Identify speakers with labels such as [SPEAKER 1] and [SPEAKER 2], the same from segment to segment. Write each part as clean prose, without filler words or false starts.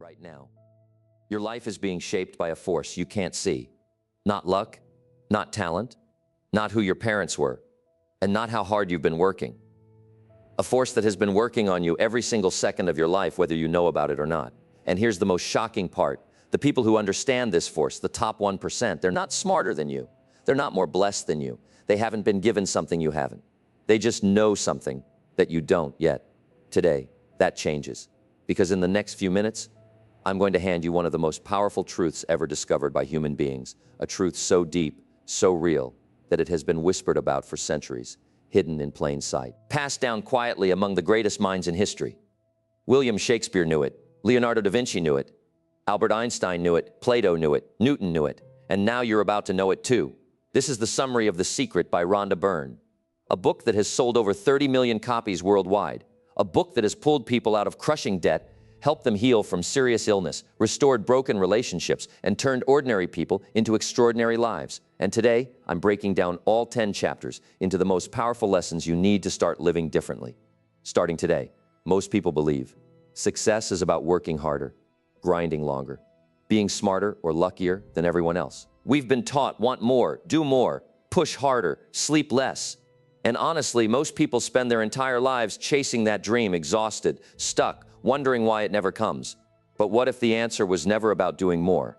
[SPEAKER 1] right now. Your life is being shaped by a force you can't see. Not luck, not talent, not who your parents were, and not how hard you've been working. A force that has been working on you every single second of your life, whether you know about it or not. And here's the most shocking part. The people who understand this force, the top 1%, they're not smarter than you. They're not more blessed than you. They haven't been given something you haven't. They just know something that you don't yet. Today, that changes. Because in the next few minutes, I'm going to hand you one of the most powerful truths ever discovered by human beings. A truth so deep, so real, that it has been whispered about for centuries, hidden in plain sight, passed down quietly among the greatest minds in history. William Shakespeare knew it. Leonardo da Vinci knew it. Albert Einstein knew it. Plato knew it. Newton knew it. And now you're about to know it too. This is the summary of The Secret by Rhonda Byrne. A book that has sold over 30 million copies worldwide. A book that has pulled people out of crushing debt, helped them heal from serious illness, restored broken relationships, and turned ordinary people into extraordinary lives. And today, I'm breaking down all 10 chapters into the most powerful lessons you need to start living differently. Starting today, most people believe success is about working harder, grinding longer, being smarter or luckier than everyone else. We've been taught want more, do more, push harder, sleep less. And honestly, most people spend their entire lives chasing that dream, exhausted, stuck, wondering why it never comes. But what if the answer was never about doing more?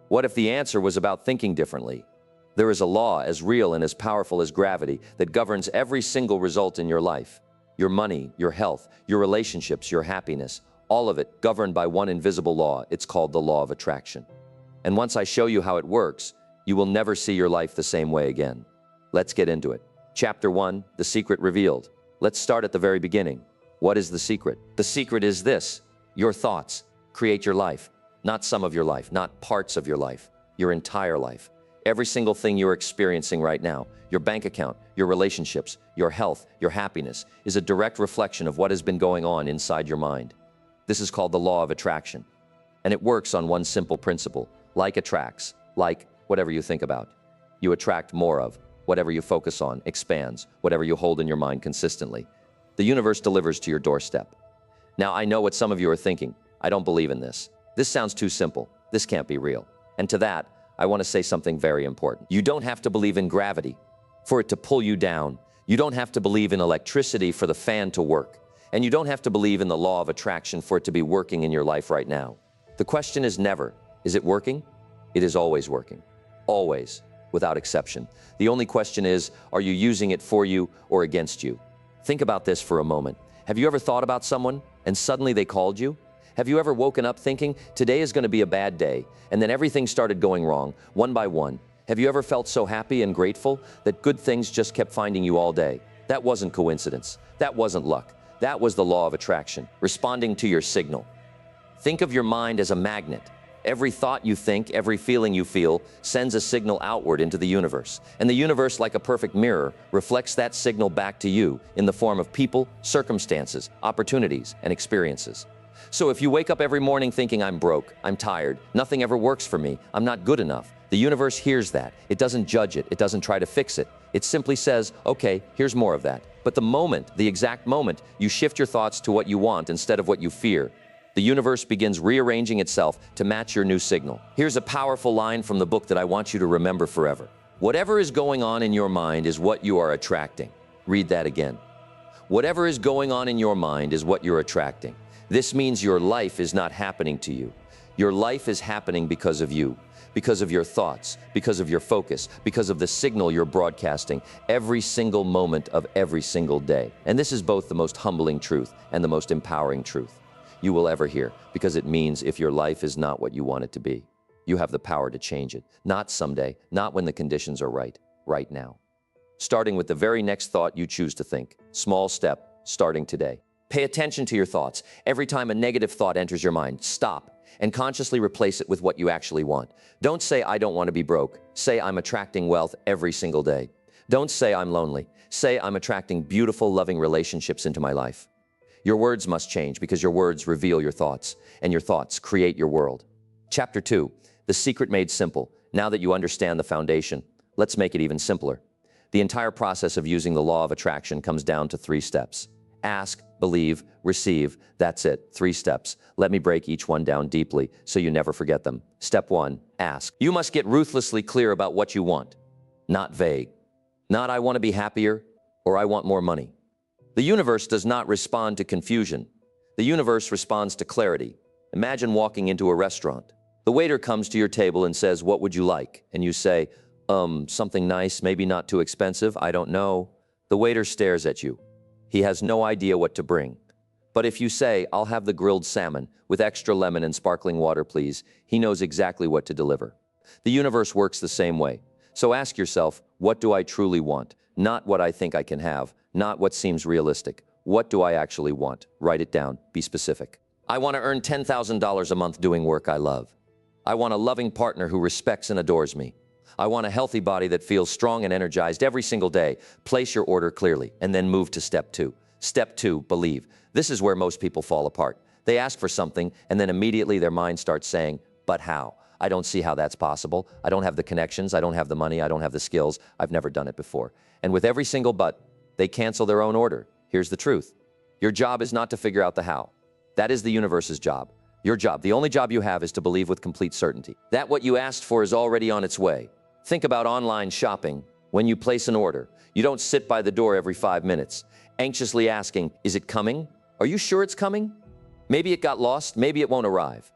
[SPEAKER 1] What if the answer was about thinking differently? There is a law as real and as powerful as gravity that governs every single result in your life. Your money, your health, your relationships, your happiness, all of it governed by one invisible law. It's called the law of attraction. And once I show you how it works, you will never see your life the same way again. Let's get into it. Chapter 1, The Secret Revealed. Let's start at the very beginning. What is the secret? The secret is this: your thoughts create your life. Not some of your life, not parts of your life, your entire life. Every single thing you're experiencing right now, your bank account, your relationships, your health, your happiness, is a direct reflection of what has been going on inside your mind. This is called the law of attraction. And it works on one simple principle. Like attracts, like whatever you think about, you attract more of. Whatever you focus on expands, whatever you hold in your mind consistently. The universe delivers to your doorstep. Now, I know what some of you are thinking. I don't believe in this. This sounds too simple. This can't be real. And to that, I want to say something very important. You don't have to believe in gravity for it to pull you down. You don't have to believe in electricity for the fan to work. And you don't have to believe in the law of attraction for it to be working in your life right now. The question is never, is it working? It is always working. Always. Without exception. The only question is, are you using it for you or against you? Think about this for a moment. Have you ever thought about someone and suddenly they called you? Have you ever woken up thinking, today is going to be a bad day, and then everything started going wrong, one by one? Have you ever felt so happy and grateful that good things just kept finding you all day? That wasn't coincidence. That wasn't luck. That was the law of attraction, responding to your signal. Think of your mind as a magnet. Every thought you think, every feeling you feel, sends a signal outward into the universe. And the universe, like a perfect mirror, reflects that signal back to you in the form of people, circumstances, opportunities, and experiences. So if you wake up every morning thinking, I'm broke, I'm tired, nothing ever works for me, I'm not good enough, the universe hears that. It doesn't judge it. It doesn't try to fix it. It simply says, okay, here's more of that. But the moment, the exact moment, you shift your thoughts to what you want instead of what you fear, the universe begins rearranging itself to match your new signal. Here's a powerful line from the book that I want you to remember forever. Whatever is going on in your mind is what you are attracting. Read that again. Whatever is going on in your mind is what you're attracting. This means your life is not happening to you. Your life is happening because of you, because of your thoughts, because of your focus, because of the signal you're broadcasting every single moment of every single day. And this is both the most humbling truth and the most empowering truth you will ever hear, because it means if your life is not what you want it to be, you have the power to change it. Not someday, not when the conditions are right, right now. Starting with the very next thought you choose to think. Small step, starting today. Pay attention to your thoughts. Every time a negative thought enters your mind, stop and consciously replace it with what you actually want. Don't say, I don't want to be broke. Say, I'm attracting wealth every single day. Don't say, I'm lonely. Say, I'm attracting beautiful, loving relationships into my life. Your words must change because your words reveal your thoughts, and your thoughts create your world. Chapter 2, The Secret Made Simple. Now that you understand the foundation, let's make it even simpler. The entire process of using the law of attraction comes down to 3 steps. Ask, believe, receive. That's it. 3 steps. Let me break each one down deeply so you never forget them. Step 1, ask. You must get ruthlessly clear about what you want. Not vague. Not I want to be happier or I want more money. The universe does not respond to confusion. The universe responds to clarity. Imagine walking into a restaurant. The waiter comes to your table and says, "What would you like?" And you say, something nice, maybe not too expensive, I don't know." The waiter stares at you. He has no idea what to bring. But if you say, "I'll have the grilled salmon with extra lemon and sparkling water, please," he knows exactly what to deliver. The universe works the same way. So ask yourself, what do I truly want? Not what I think I can have, not what seems realistic. What do I actually want? Write it down. Be specific. I want to earn $10,000 a month doing work I love. I want a loving partner who respects and adores me. I want a healthy body that feels strong and energized every single day. Place your order clearly and then move to step 2. Step 2, believe. This is where most people fall apart. They ask for something and then immediately their mind starts saying, "But how? I don't see how that's possible. I don't have the connections. I don't have the money. I don't have the skills. I've never done it before." And with every single but, they cancel their own order. Here's the truth. Your job is not to figure out the how. That is the universe's job. Your job, the only job you have, is to believe with complete certainty that what you asked for is already on its way. Think about online shopping. When you place an order, you don't sit by the door every 5 minutes, anxiously asking, "Is it coming? Are you sure it's coming? Maybe it got lost, maybe it won't arrive."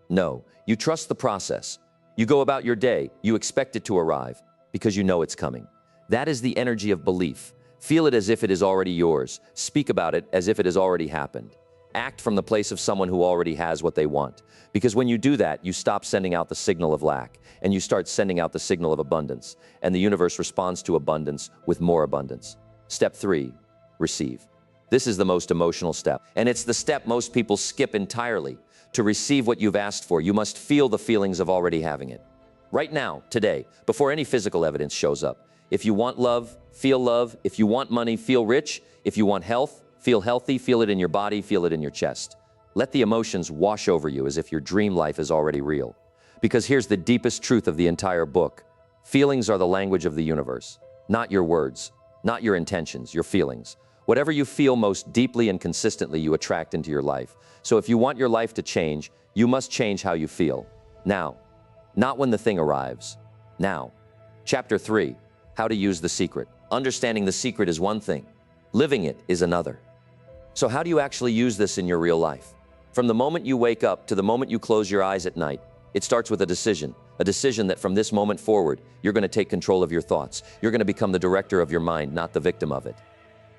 [SPEAKER 1] No, you trust the process. You go about your day, you expect it to arrive because you know it's coming. That is the energy of belief. Feel it as if it is already yours. Speak about it as if it has already happened. Act from the place of someone who already has what they want. Because when you do that, you stop sending out the signal of lack and you start sending out the signal of abundance. And the universe responds to abundance with more abundance. Step 3, receive. This is the most emotional step. And it's the step most people skip entirely. To receive what you've asked for, you must feel the feelings of already having it. Right now, today, before any physical evidence shows up. If you want love, feel love. If you want money, feel rich. If you want health, feel healthy. Feel it in your body, feel it in your chest. Let the emotions wash over you as if your dream life is already real. Because here's the deepest truth of the entire book. Feelings are the language of the universe. Not your words, not your intentions, your feelings. Whatever you feel most deeply and consistently, you attract into your life. So if you want your life to change, you must change how you feel. Now. Not when the thing arrives. Now. Chapter 3. How to use the secret. Understanding the secret is one thing. Living it is another. So how do you actually use this in your real life? From the moment you wake up to the moment you close your eyes at night, it starts with a decision that from this moment forward, you're going to take control of your thoughts. You're going to become the director of your mind, not the victim of it.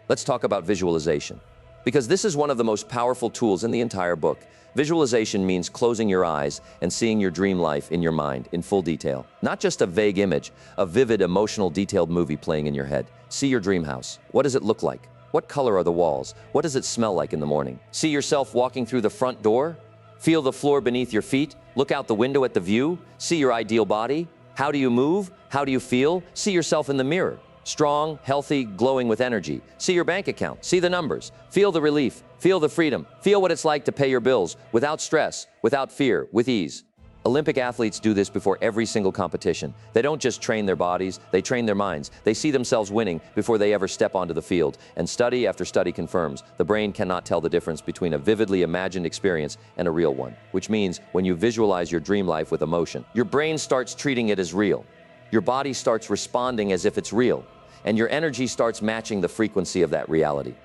[SPEAKER 1] Let's talk about visualization. Because this is one of the most powerful tools in the entire book. Visualization means closing your eyes and seeing your dream life in your mind in full detail. Not just a vague image, a vivid, emotional, detailed movie playing in your head. See your dream house. What does it look like? What color are the walls? What does it smell like in the morning? See yourself walking through the front door? Feel the floor beneath your feet? Look out the window at the view? See your ideal body? How do you move? How do you feel? See yourself in the mirror. Strong, healthy, glowing with energy. See your bank account. See the numbers. Feel the relief. Feel the freedom. Feel what it's like to pay your bills without stress, without fear, with ease. Olympic athletes do this before every single competition. They don't just train their bodies, they train their minds. They see themselves winning before they ever step onto the field. And study after study confirms the brain cannot tell the difference between a vividly imagined experience and a real one. Which means when you visualize your dream life with emotion, your brain starts treating it as real. Your body starts responding as if it's real. And your energy starts matching the frequency of that reality.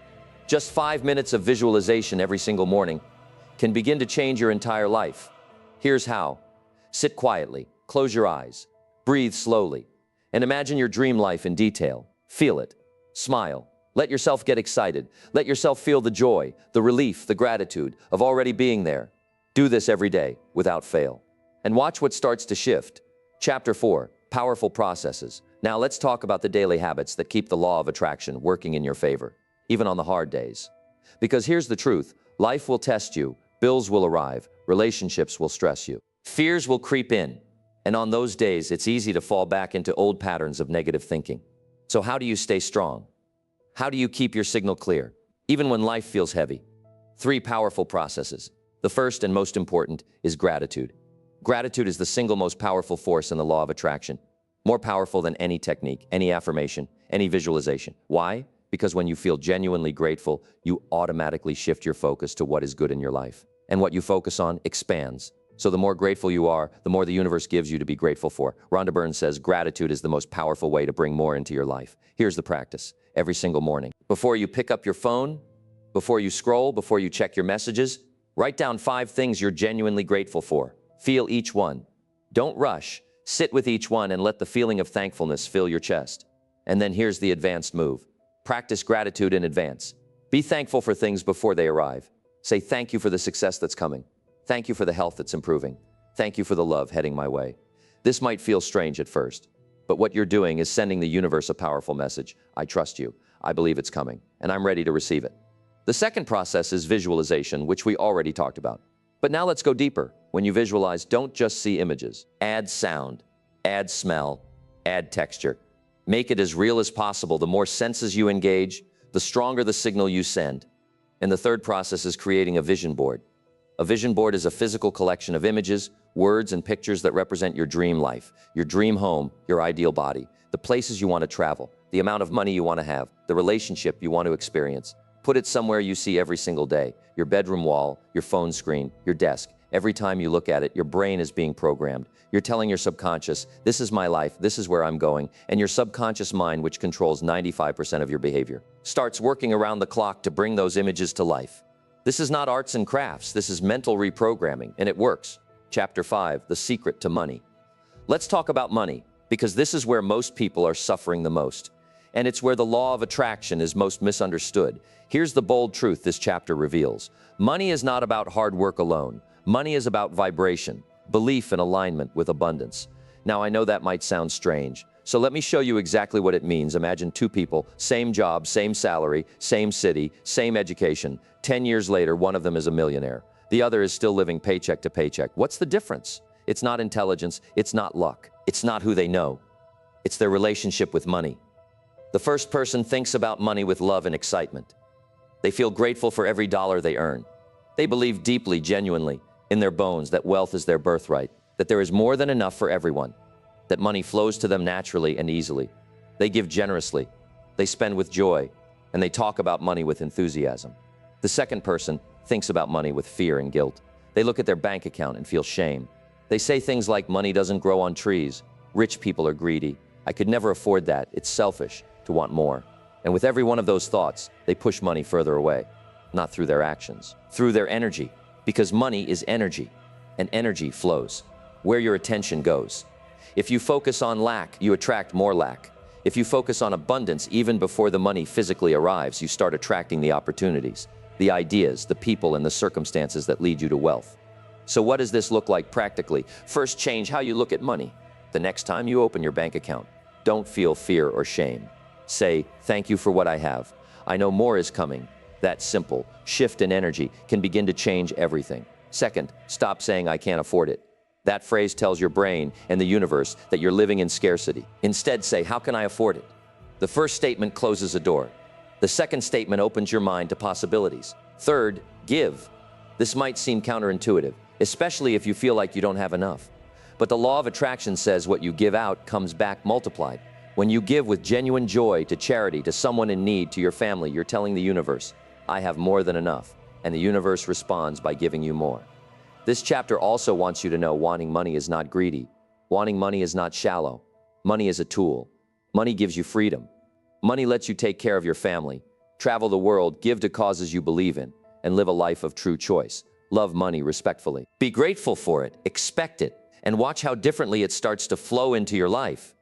[SPEAKER 1] Just 5 minutes of visualization every single morning can begin to change your entire life. Here's how. Sit quietly, close your eyes, breathe slowly, and imagine your dream life in detail. Feel it. Smile. Let yourself get excited. Let yourself feel the joy, the relief, the gratitude of already being there. Do this every day without fail. And watch what starts to shift. Chapter 4. Powerful processes. Now let's talk about the daily habits that keep the law of attraction working in your favor, even on the hard days. Because here's the truth. Life will test you. Bills will arrive. Relationships will stress you. Fears will creep in. And on those days, it's easy to fall back into old patterns of negative thinking. So how do you stay strong? How do you keep your signal clear, even when life feels heavy? 3 powerful processes. The first and most important is gratitude. Gratitude is the single most powerful force in the law of attraction. More powerful than any technique, any affirmation, any visualization. Why? because when you feel genuinely grateful, you automatically shift your focus to what is good in your life. And what you focus on expands. So the more grateful you are, the more the universe gives you to be grateful for. Rhonda Byrne says gratitude is the most powerful way to bring more into your life. Here's the practice. Every single morning, before you pick up your phone, before you scroll, before you check your messages, write down 5 things you're genuinely grateful for. Feel each one. Don't rush. Sit with each one and let the feeling of thankfulness fill your chest. And then here's the advanced move. Practice gratitude in advance. Be thankful for things before they arrive. Say thank you for the success that's coming. Thank you for the health that's improving. Thank you for the love heading my way. This might feel strange at first, but what you're doing is sending the universe a powerful message. I trust you. I believe it's coming, and I'm ready to receive it. The second process is visualization, which we already talked about. But now let's go deeper. When you visualize, don't just see images. Add sound, add smell, add texture. Make it as real as possible. The more senses you engage, the stronger the signal you send. And the third process is creating a vision board. A vision board is a physical collection of images, words, and pictures that represent your dream life, your dream home, your ideal body, the places you want to travel, the amount of money you want to have, the relationship you want to experience. Put it somewhere you see every single day, your bedroom wall, your phone screen, your desk. Every time you look at it, your brain is being programmed. You're telling your subconscious, this is my life, this is where I'm going, and your subconscious mind, which controls 95% of your behavior, starts working around the clock to bring those images to life. This is not arts and crafts, this is mental reprogramming, and it works. Chapter 5, The Secret to Money. Let's talk about money, because this is where most people are suffering the most. And it's where the law of attraction is most misunderstood. Here's the bold truth this chapter reveals. Money is not about hard work alone. Money is about vibration, belief, and alignment with abundance. Now, I know that might sound strange, so let me show you exactly what it means. Imagine 2 people, same job, same salary, same city, same education. 10 years later, one of them is a millionaire. The other is still living paycheck to paycheck. What's the difference? It's not intelligence, it's not luck, it's not who they know. It's their relationship with money. The first person thinks about money with love and excitement. They feel grateful for every dollar they earn. They believe deeply, genuinely, in their bones that wealth is their birthright, that there is more than enough for everyone, that money flows to them naturally and easily. They give generously, they spend with joy, and they talk about money with enthusiasm. The second person thinks about money with fear and guilt. They look at their bank account and feel shame. They say things like, money doesn't grow on trees, rich people are greedy, I could never afford that, it's selfish to want more. And with every one of those thoughts, they push money further away, not through their actions, through their energy, because money is energy, and energy flows where your attention goes. If you focus on lack, you attract more lack. If you focus on abundance, even before the money physically arrives, you start attracting the opportunities, the ideas, the people, and the circumstances that lead you to wealth. So what does this look like practically? First, change how you look at money. The next time you open your bank account, don't feel fear or shame. Say, thank you for what I have. I know more is coming. That simple shift in energy can begin to change everything. Second, stop saying I can't afford it. That phrase tells your brain and the universe that you're living in scarcity. Instead, say, how can I afford it? The first statement closes a door. The second statement opens your mind to possibilities. Third, give. This might seem counterintuitive, especially if you feel like you don't have enough. But the law of attraction says what you give out comes back multiplied. When you give with genuine joy to charity, to someone in need, to your family, you're telling the universe, I have more than enough, and the universe responds by giving you more. This chapter also wants you to know wanting money is not greedy. Wanting money is not shallow. Money is a tool. Money gives you freedom. Money lets you take care of your family, travel the world, give to causes you believe in, and live a life of true choice. Love money respectfully. Be grateful for it, expect it, and watch how differently it starts to flow into your life.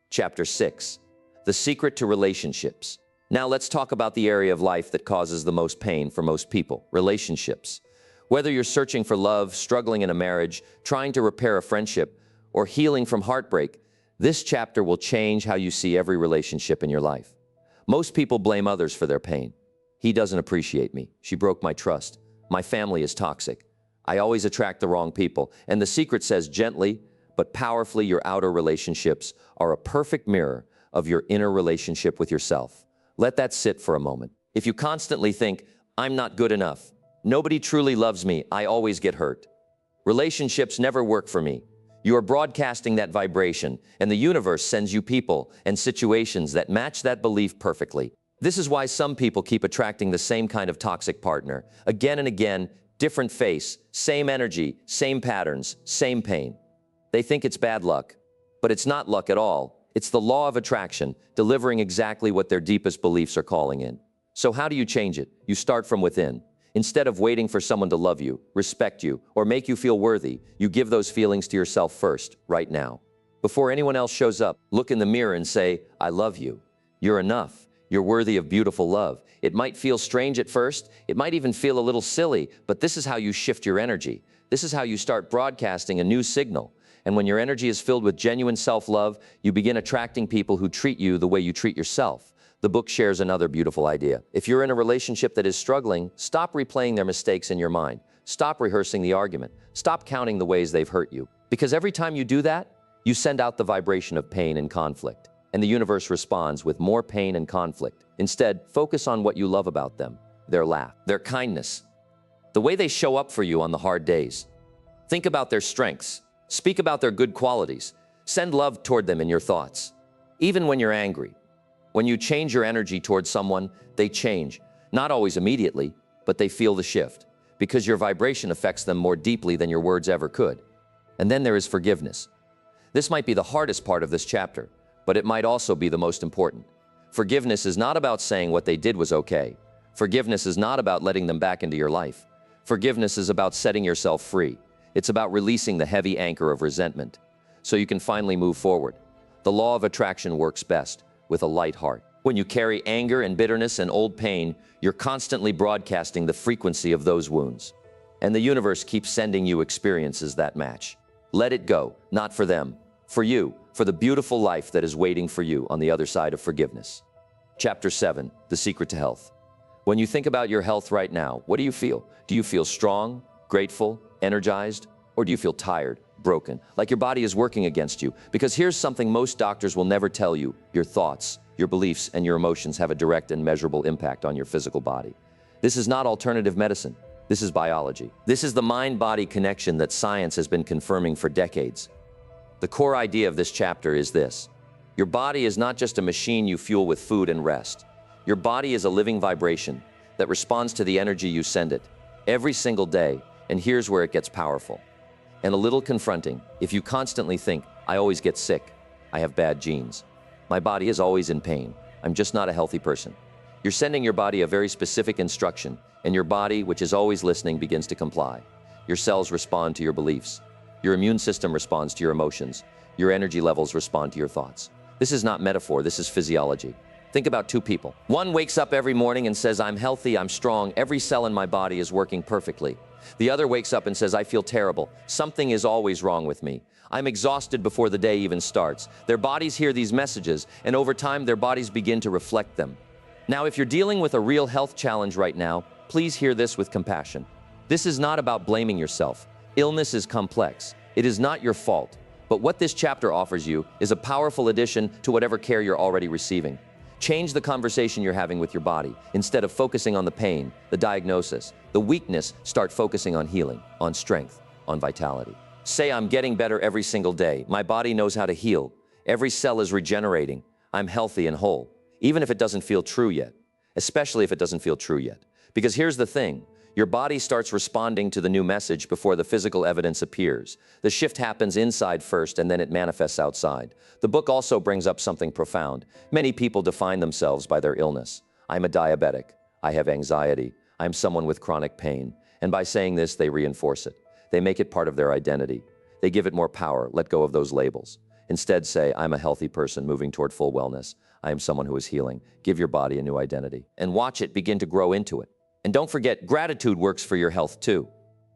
[SPEAKER 1] Chapter 6, The Secret to Relationships. Now let's talk about the area of life that causes the most pain for most people, relationships. Whether you're searching for love, struggling in a marriage, trying to repair a friendship, or healing from heartbreak, this chapter will change how you see every relationship in your life. Most people blame others for their pain. He doesn't appreciate me. She broke my trust. My family is toxic. I always attract the wrong people. And the secret says gently, but powerfully, your outer relationships are a perfect mirror of your inner relationship with yourself. Let that sit for a moment. If you constantly think, I'm not good enough, nobody truly loves me, I always get hurt, relationships never work for me, you are broadcasting that vibration, and the universe sends you people and situations that match that belief perfectly. This is why some people keep attracting the same kind of toxic partner. Again and again, different face, same energy, same patterns, same pain. They think it's bad luck, but it's not luck at all. It's the law of attraction, delivering exactly what their deepest beliefs are calling in. So how do you change it? You start from within. Instead of waiting for someone to love you, respect you, or make you feel worthy, you give those feelings to yourself first, right now. Before anyone else shows up, look in the mirror and say, I love you. You're enough. You're worthy of beautiful love. It might feel strange at first. It might even feel a little silly, but this is how you shift your energy. This is how you start broadcasting a new signal. And when your energy is filled with genuine self-love, you begin attracting people who treat you the way you treat yourself. The book shares another beautiful idea. If you're in a relationship that is struggling, stop replaying their mistakes in your mind. Stop rehearsing the argument. Stop counting the ways they've hurt you. Because every time you do that, you send out the vibration of pain and conflict. And the universe responds with more pain and conflict. Instead, focus on what you love about them, their laugh, their kindness, the way they show up for you on the hard days. Think about their strengths. Speak about their good qualities. Send love toward them in your thoughts. Even when you're angry. When you change your energy towards someone, they change. Not always immediately, but they feel the shift. Because your vibration affects them more deeply than your words ever could. And then there is forgiveness. This might be the hardest part of this chapter, but it might also be the most important. Forgiveness is not about saying what they did was okay. Forgiveness is not about letting them back into your life. Forgiveness is about setting yourself free. It's about releasing the heavy anchor of resentment, so you can finally move forward. The law of attraction works best with a light heart. When you carry anger and bitterness and old pain, you're constantly broadcasting the frequency of those wounds. And the universe keeps sending you experiences that match. Let it go, not for them, for you, for the beautiful life that is waiting for you on the other side of forgiveness. Chapter 7, The Secret to Health. When you think about your health right now, what do you feel? Do you feel strong, grateful, energized, or do you feel tired, broken, like your body is working against you? Because here's something most doctors will never tell you. Your thoughts, your beliefs, and your emotions have a direct and measurable impact on your physical body. This is not alternative medicine. This is biology. This is the mind-body connection that science has been confirming for decades. The core idea of this chapter is this. Your body is not just a machine you fuel with food and rest. Your body is a living vibration that responds to the energy you send it every single day. And here's where it gets powerful and a little confronting. If you constantly think, I always get sick, I have bad genes, my body is always in pain, I'm just not a healthy person, you're sending your body a very specific instruction, and your body, which is always listening, begins to comply. Your cells respond to your beliefs. Your immune system responds to your emotions. Your energy levels respond to your thoughts. This is not metaphor, this is physiology. Think about two people. One wakes up every morning and says, I'm healthy, I'm strong, every cell in my body is working perfectly. The other wakes up and says, I feel terrible. Something is always wrong with me. I'm exhausted before the day even starts. Their bodies hear these messages, and over time, their bodies begin to reflect them. Now, if you're dealing with a real health challenge right now, please hear this with compassion. This is not about blaming yourself. Illness is complex. It is not your fault. But what this chapter offers you is a powerful addition to whatever care you're already receiving. Change the conversation you're having with your body. Instead of focusing on the pain, the diagnosis, the weakness, start focusing on healing, on strength, on vitality. Say, I'm getting better every single day. My body knows how to heal. Every cell is regenerating. I'm healthy and whole. Even if it doesn't feel true yet. Especially if it doesn't feel true yet. Because here's the thing. Your body starts responding to the new message before the physical evidence appears. The shift happens inside first, and then it manifests outside. The book also brings up something profound. Many people define themselves by their illness. I'm a diabetic. I have anxiety. I'm someone with chronic pain. And by saying this, they reinforce it. They make it part of their identity. They give it more power. Let go of those labels. Instead, say, I'm a healthy person moving toward full wellness. I am someone who is healing. Give your body a new identity. And watch it begin to grow into it. And don't forget, gratitude works for your health too.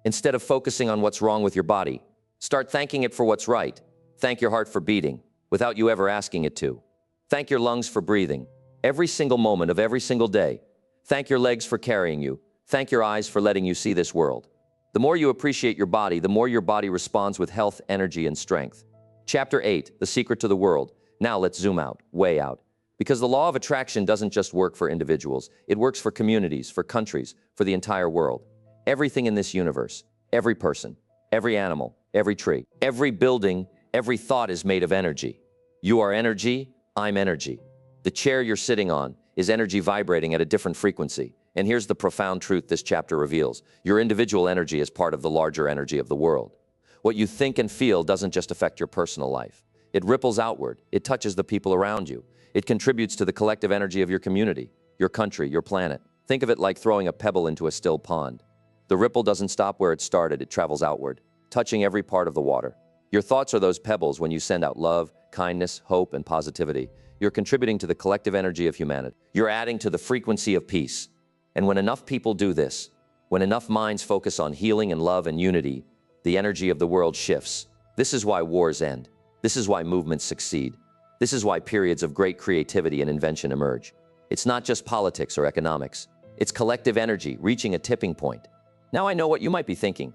[SPEAKER 1] Instead of focusing on what's wrong with your body, start thanking it for what's right. Thank your heart for beating, without you ever asking it to. Thank your lungs for breathing, every single moment of every single day. Thank your legs for carrying you. Thank your eyes for letting you see this world. The more you appreciate your body, the more your body responds with health, energy, and strength. Chapter 8, The Secret to the World. Now let's zoom out, way out. Because the law of attraction doesn't just work for individuals. It works for communities, for countries, for the entire world. Everything in this universe, every person, every animal, every tree, every building, every thought is made of energy. You are energy, I'm energy. The chair you're sitting on, is energy vibrating at a different frequency. And here's the profound truth this chapter reveals. Your individual energy is part of the larger energy of the world. What you think and feel doesn't just affect your personal life. It ripples outward. It touches the people around you. It contributes to the collective energy of your community, your country, your planet. Think of it like throwing a pebble into a still pond. The ripple doesn't stop where it started. It travels outward, touching every part of the water. Your thoughts are those pebbles. When you send out love, kindness, hope, and positivity, you're contributing to the collective energy of humanity. You're adding to the frequency of peace. And when enough people do this, when enough minds focus on healing and love and unity, the energy of the world shifts. This is why wars end. This is why movements succeed. This is why periods of great creativity and invention emerge. It's not just politics or economics. It's collective energy reaching a tipping point. Now I know what you might be thinking.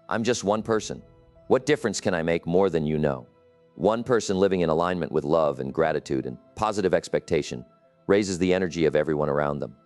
[SPEAKER 1] I'm just one person. What difference can I make more than you know? One person living in alignment with love and gratitude and positive expectation raises the energy of everyone around them.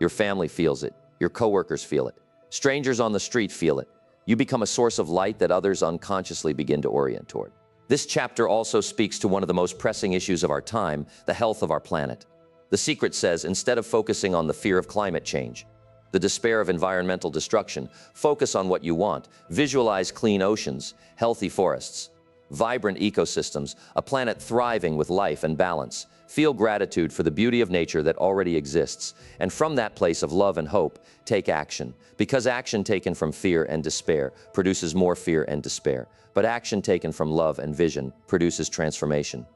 [SPEAKER 1] Your family feels it. Your coworkers feel it. Strangers on the street feel it. You become a source of light that others unconsciously begin to orient toward. This chapter also speaks to one of the most pressing issues of our time, the health of our planet. The Secret says, instead of focusing on the fear of climate change, the despair of environmental destruction, focus on what you want. Visualize clean oceans, healthy forests, vibrant ecosystems, a planet thriving with life and balance. Feel gratitude for the beauty of nature that already exists. And from that place of love and hope, take action. Because action taken from fear and despair produces more fear and despair. But action taken from love and vision produces transformation.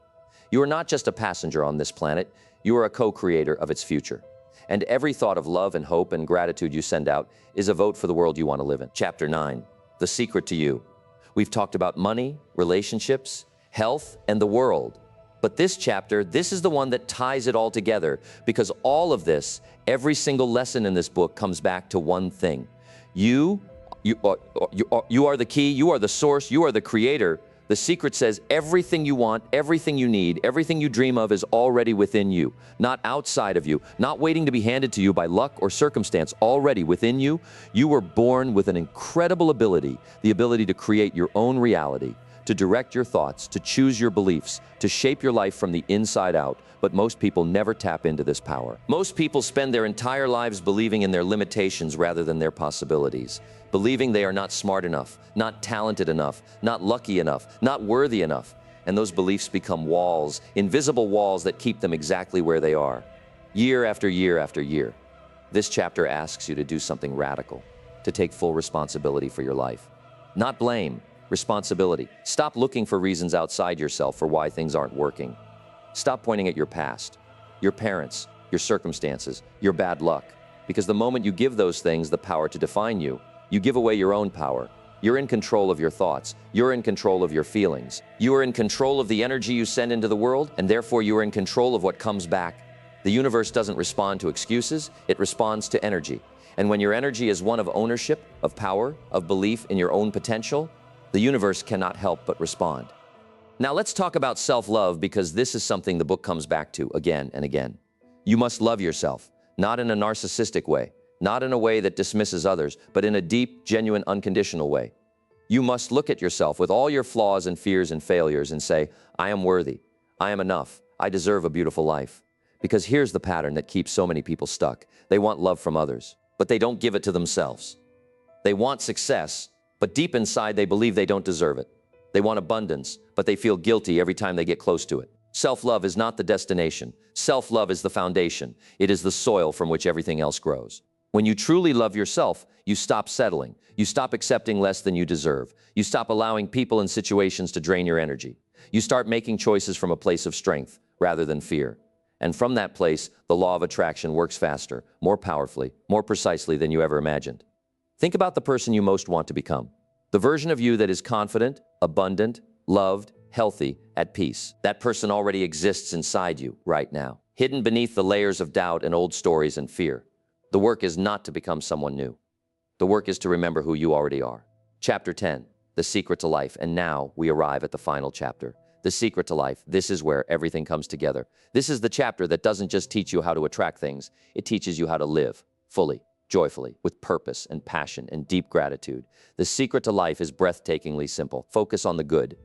[SPEAKER 1] You are not just a passenger on this planet, you are a co-creator of its future. And every thought of love and hope and gratitude you send out is a vote for the world you want to live in. Chapter 9, The Secret to You. We've talked about money, relationships, health, and the world. But this chapter, this is the one that ties it all together, because all of this, every single lesson in this book comes back to one thing. You are the key, you are the source, you are the creator. The Secret says everything you want, everything you need, everything you dream of is already within you, not outside of you, not waiting to be handed to you by luck or circumstance, already within you. You were born with an incredible ability, the ability to create your own reality, to direct your thoughts, to choose your beliefs, to shape your life from the inside out. But most people never tap into this power. Most people spend their entire lives believing in their limitations rather than their possibilities, believing they are not smart enough, not talented enough, not lucky enough, not worthy enough. And those beliefs become walls, invisible walls that keep them exactly where they are, year after year after year. This chapter asks you to do something radical, to take full responsibility for your life. Not blame, responsibility. Stop looking for reasons outside yourself for why things aren't working. Stop pointing at your past, your parents, your circumstances, your bad luck. Because the moment you give those things the power to define you, you give away your own power. You're in control of your thoughts. You're in control of your feelings. You are in control of the energy you send into the world, and therefore you are in control of what comes back. The universe doesn't respond to excuses, it responds to energy. And when your energy is one of ownership, of power, of belief in your own potential, the universe cannot help but respond. Now let's talk about self-love, because this is something the book comes back to again and again. You must love yourself, not in a narcissistic way, not in a way that dismisses others, but in a deep, genuine, unconditional way. You must look at yourself with all your flaws and fears and failures and say, I am worthy, I am enough, I deserve a beautiful life. Because here's the pattern that keeps so many people stuck. They want love from others, but they don't give it to themselves. They want success, but deep inside they believe they don't deserve it. They want abundance, but they feel guilty every time they get close to it. Self-love is not the destination. Self-love is the foundation. It is the soil from which everything else grows. When you truly love yourself, you stop settling. You stop accepting less than you deserve. You stop allowing people and situations to drain your energy. You start making choices from a place of strength rather than fear. And from that place, the law of attraction works faster, more powerfully, more precisely than you ever imagined. Think about the person you most want to become. The version of you that is confident, abundant, loved, healthy, at peace. That person already exists inside you right now, hidden beneath the layers of doubt and old stories and fear. The work is not to become someone new. The work is to remember who you already are. Chapter 10, The Secret to Life. And now we arrive at the final chapter. The Secret to Life. This is where everything comes together. This is the chapter that doesn't just teach you how to attract things. It teaches you how to live fully, joyfully, with purpose and passion and deep gratitude. The secret to life is breathtakingly simple. Focus on the good.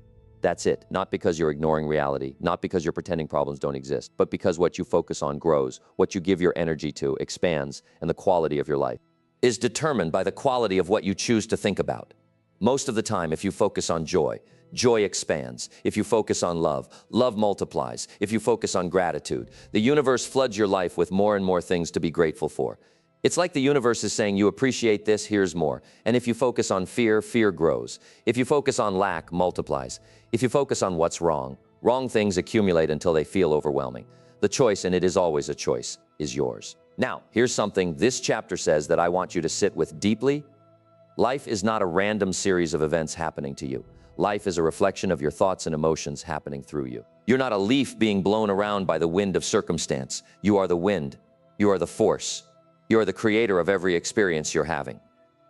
[SPEAKER 1] That's it. Not because you're ignoring reality, not because you're pretending problems don't exist, but because what you focus on grows, what you give your energy to expands, and the quality of your life is determined by the quality of what you choose to think about. Most of the time, if you focus on joy, joy expands. If you focus on love, love multiplies. If you focus on gratitude, the universe floods your life with more and more things to be grateful for. It's like the universe is saying, you appreciate this, here's more. And if you focus on fear, fear grows. If you focus on lack, multiplies. If you focus on what's wrong, wrong things accumulate until they feel overwhelming. The choice, and it is always a choice, is yours. Now, here's something this chapter says that I want you to sit with deeply. Life is not a random series of events happening to you. Life is a reflection of your thoughts and emotions happening through you. You're not a leaf being blown around by the wind of circumstance. You are the wind. You are the force. You are the creator of every experience you're having.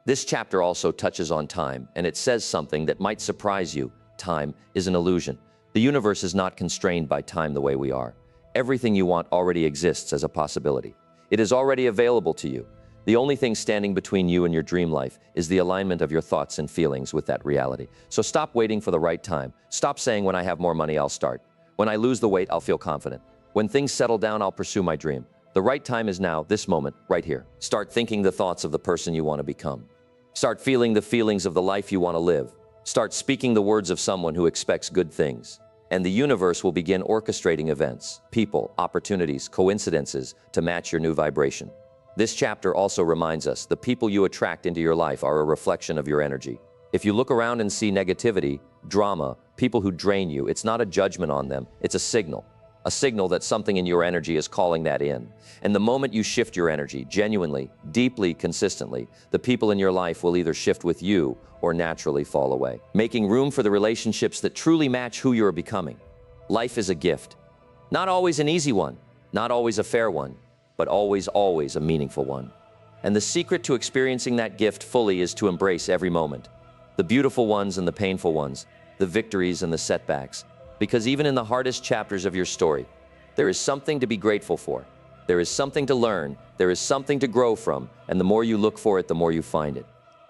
[SPEAKER 1] This chapter also touches on time, and it says something that might surprise you. Time is an illusion. The universe is not constrained by time the way we are. Everything you want already exists as a possibility. It is already available to you. The only thing standing between you and your dream life is the alignment of your thoughts and feelings with that reality. So stop waiting for the right time. Stop saying, when I have more money, I'll start. When I lose the weight, I'll feel confident. When things settle down, I'll pursue my dream. The right time is now, this moment, right here. Start thinking the thoughts of the person you want to become. Start feeling the feelings of the life you want to live. Start speaking the words of someone who expects good things. And the universe will begin orchestrating events, people, opportunities, coincidences to match your new vibration. This chapter also reminds us the people you attract into your life are a reflection of your energy. If you look around and see negativity, drama, people who drain you, it's not a judgment on them, it's a signal that something in your energy is calling that in. And the moment you shift your energy, genuinely, deeply, consistently, the people in your life will either shift with you or naturally fall away, making room for the relationships that truly match who you're becoming. Life is a gift. Not always an easy one, not always a fair one, but always, always a meaningful one. And the secret to experiencing that gift fully is to embrace every moment. The beautiful ones and the painful ones, the victories and the setbacks. Because even in the hardest chapters of your story, there is something to be grateful for. There is something to learn, there is something to grow from, and the more you look for it, the more you find it.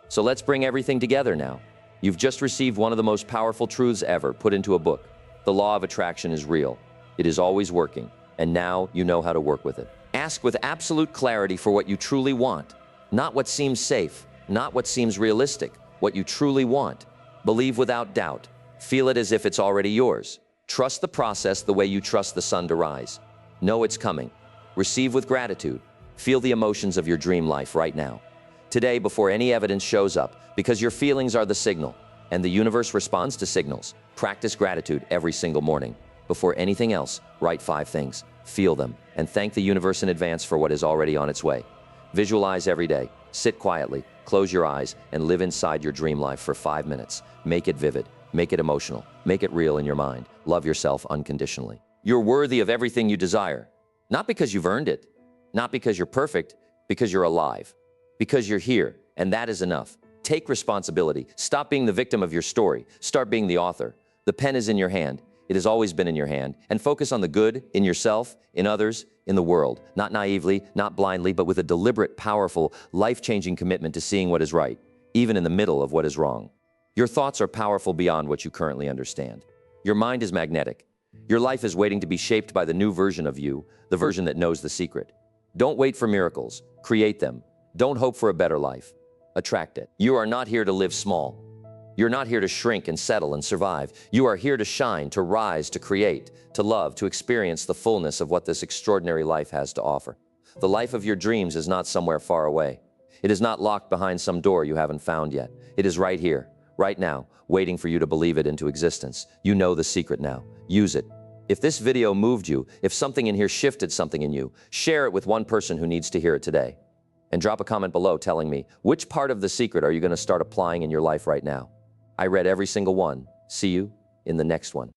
[SPEAKER 1] So let's bring everything together now. You've just received one of the most powerful truths ever put into a book. The law of attraction is real. It is always working, and now you know how to work with it. Ask with absolute clarity for what you truly want, not what seems safe, not what seems realistic, what you truly want. Believe without doubt. Feel it as if it's already yours. Trust the process the way you trust the sun to rise. Know it's coming. Receive with gratitude. Feel the emotions of your dream life right now. Today, before any evidence shows up, because your feelings are the signal, and the universe responds to signals, practice gratitude every single morning. Before anything else, write 5 things, feel them, and thank the universe in advance for what is already on its way. Visualize every day. Sit quietly, close your eyes, and live inside your dream life for 5 minutes. Make it vivid. Make it emotional. Make it real in your mind. Love yourself unconditionally. You're worthy of everything you desire. Not because you've earned it. Not because you're perfect. Because you're alive. Because you're here. And that is enough. Take responsibility. Stop being the victim of your story. Start being the author. The pen is in your hand. It has always been in your hand. And focus on the good in yourself, in others, in the world. Not naively, not blindly, but with a deliberate, powerful, life-changing commitment to seeing what is right, even in the middle of what is wrong. Your thoughts are powerful beyond what you currently understand. Your mind is magnetic. Your life is waiting to be shaped by the new version of you, the version that knows the secret. Don't wait for miracles. Create them. Don't hope for a better life. Attract it. You are not here to live small. You're not here to shrink and settle and survive. You are here to shine, to rise, to create, to love, to experience the fullness of what this extraordinary life has to offer. The life of your dreams is not somewhere far away. It is not locked behind some door you haven't found yet. It is right here. Right now, waiting for you to believe it into existence. You know the secret now. Use it. If this video moved you, if something in here shifted something in you, share it with one person who needs to hear it today. And drop a comment below telling me, which part of the secret are you going to start applying in your life right now? I read every single one. See you in the next one.